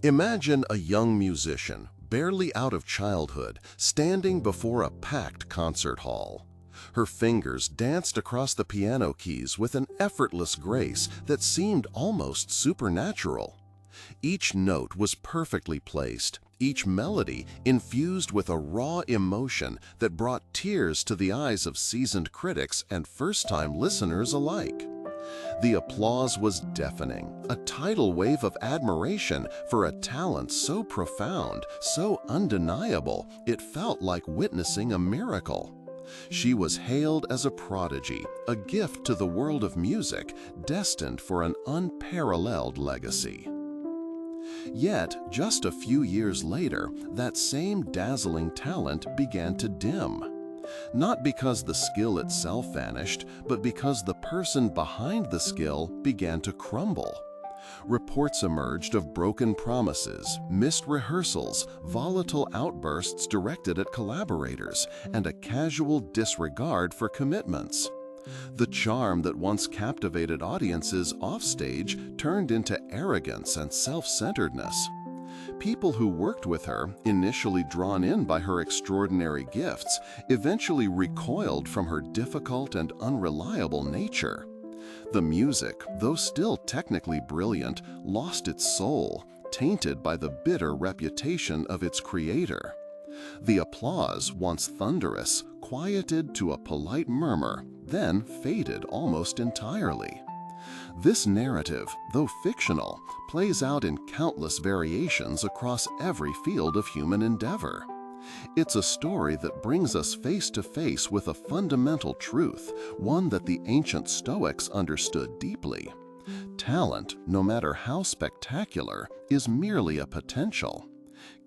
Imagine a young musician, barely out of childhood, standing before a packed concert hall. Her fingers danced across the piano keys with an effortless grace that seemed almost supernatural. Each note was perfectly placed, each melody infused with a raw emotion that brought tears to the eyes of seasoned critics and first-time listeners alike. The applause was deafening, a tidal wave of admiration for a talent so profound, so undeniable, it felt like witnessing a miracle. She was hailed as a prodigy, a gift to the world of music, destined for an unparalleled legacy. Yet, just a few years later, that same dazzling talent began to dim. Not because the skill itself vanished, but because the person behind the skill began to crumble. Reports emerged of broken promises, missed rehearsals, volatile outbursts directed at collaborators, and a casual disregard for commitments. The charm that once captivated audiences offstage turned into arrogance and self-centeredness. People who worked with her, initially drawn in by her extraordinary gifts, eventually recoiled from her difficult and unreliable nature. The music, though still technically brilliant, lost its soul, tainted by the bitter reputation of its creator. The applause, once thunderous, quieted to a polite murmur, then faded almost entirely. This narrative, though fictional, plays out in countless variations across every field of human endeavor. It's a story that brings us face to face with a fundamental truth, one that the ancient Stoics understood deeply. Talent, no matter how spectacular, is merely a potential.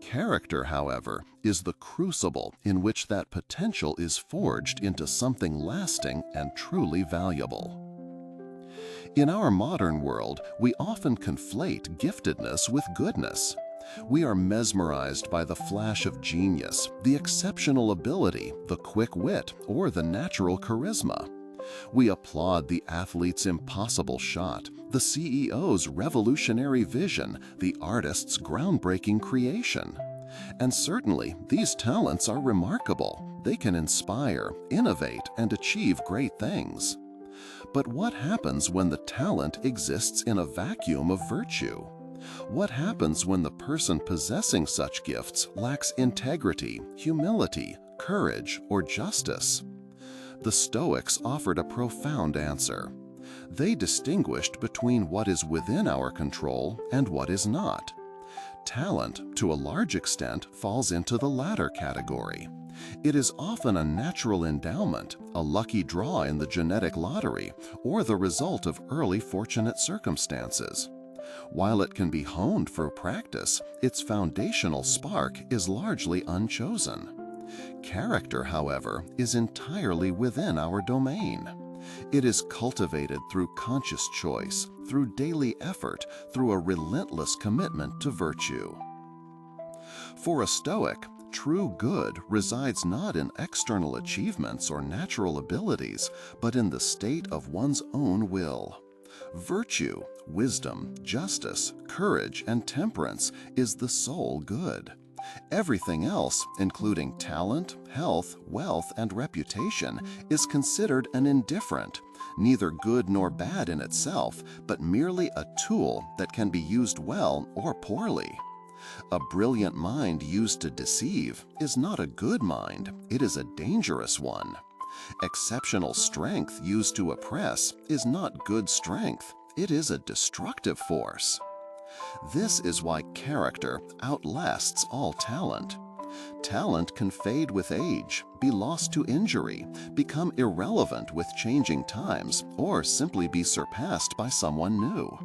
Character, however, is the crucible in which that potential is forged into something lasting and truly valuable. In our modern world, we often conflate giftedness with goodness. We are mesmerized by the flash of genius, the exceptional ability, the quick wit, or the natural charisma. We applaud the athlete's impossible shot, the CEO's revolutionary vision, the artist's groundbreaking creation. And certainly, these talents are remarkable. They can inspire, innovate, and achieve great things. But what happens when the talent exists in a vacuum of virtue? What happens when the person possessing such gifts lacks integrity, humility, courage, or justice? The Stoics offered a profound answer. They distinguished between what is within our control and what is not. Talent, to a large extent, falls into the latter category. It is often a natural endowment, a lucky draw in the genetic lottery, or the result of early fortunate circumstances. While it can be honed through practice, its foundational spark is largely unchosen. Character, however, is entirely within our domain. It is cultivated through conscious choice, through daily effort, through a relentless commitment to virtue. For a Stoic, true good resides not in external achievements or natural abilities, but in the state of one's own will. Virtue, wisdom, justice, courage, and temperance is the sole good. Everything else, including talent, health, wealth, and reputation, is considered an indifferent, neither good nor bad in itself, but merely a tool that can be used well or poorly. A brilliant mind used to deceive is not a good mind, it is a dangerous one. Exceptional strength used to oppress is not good strength, it is a destructive force. This is why character outlasts all talent. Talent can fade with age, be lost to injury, become irrelevant with changing times, or simply be surpassed by someone new.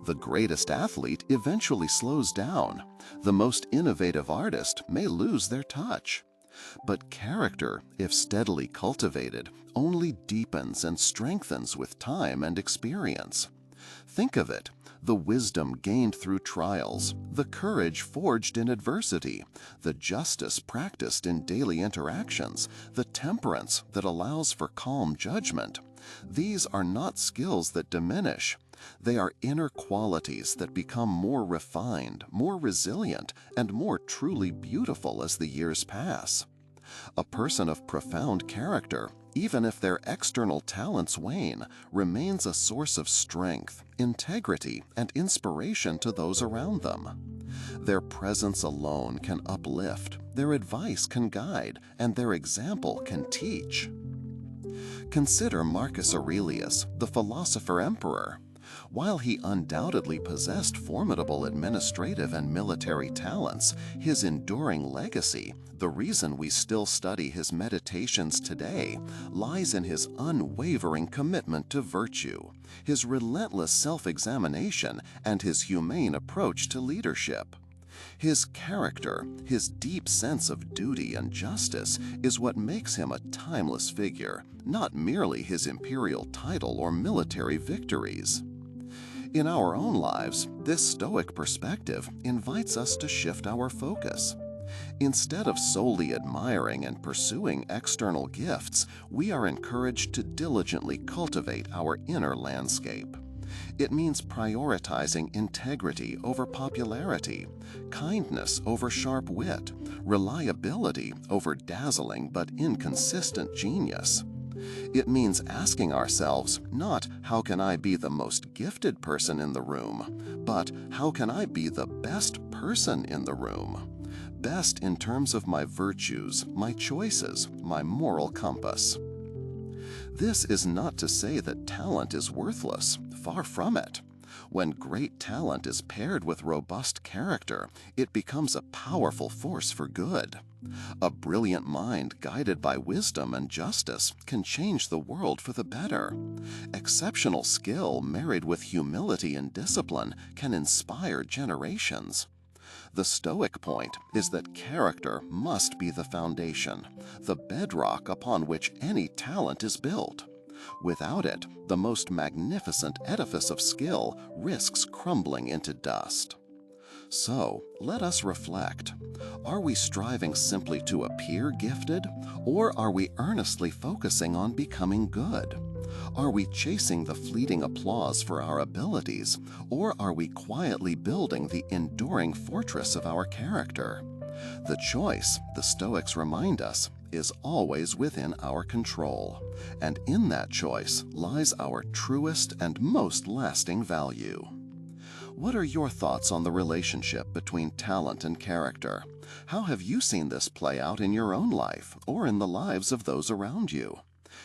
The greatest athlete eventually slows down. The most innovative artist may lose their touch. But character, if steadily cultivated, only deepens and strengthens with time and experience. Think of it, the wisdom gained through trials, the courage forged in adversity, the justice practiced in daily interactions, the temperance that allows for calm judgment. These are not skills that diminish. They are inner qualities that become more refined, more resilient, and more truly beautiful as the years pass. A person of profound character, even if their external talents wane, remains a source of strength, integrity, and inspiration to those around them. Their presence alone can uplift, their advice can guide, and their example can teach. Consider Marcus Aurelius, the philosopher emperor. While he undoubtedly possessed formidable administrative and military talents, his enduring legacy, the reason we still study his meditations today, lies in his unwavering commitment to virtue, his relentless self-examination, and his humane approach to leadership. His character, his deep sense of duty and justice, is what makes him a timeless figure, not merely his imperial title or military victories. In our own lives, this Stoic perspective invites us to shift our focus. Instead of solely admiring and pursuing external gifts, we are encouraged to diligently cultivate our inner landscape. It means prioritizing integrity over popularity, kindness over sharp wit, reliability over dazzling but inconsistent genius. It means asking ourselves not how can I be the most gifted person in the room, but how can I be the best person in the room? Best in terms of my virtues, my choices, my moral compass. This is not to say that talent is worthless, far from it. When great talent is paired with robust character, it becomes a powerful force for good. A brilliant mind guided by wisdom and justice can change the world for the better. Exceptional skill married with humility and discipline can inspire generations. The Stoic point is that character must be the foundation, the bedrock upon which any talent is built. Without it, the most magnificent edifice of skill risks crumbling into dust. So, let us reflect. Are we striving simply to appear gifted, or are we earnestly focusing on becoming good? Are we chasing the fleeting applause for our abilities, or are we quietly building the enduring fortress of our character? The choice, the Stoics remind us, is always within our control, and in that choice lies our truest and most lasting value. What are your thoughts on the relationship between talent and character? How have you seen this play out in your own life or in the lives of those around you?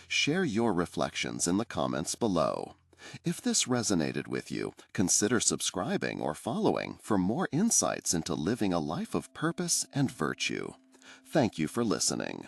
Share your reflections in the comments below. If this resonated with you, consider subscribing or following for more insights into living a life of purpose and virtue. Thank you for listening.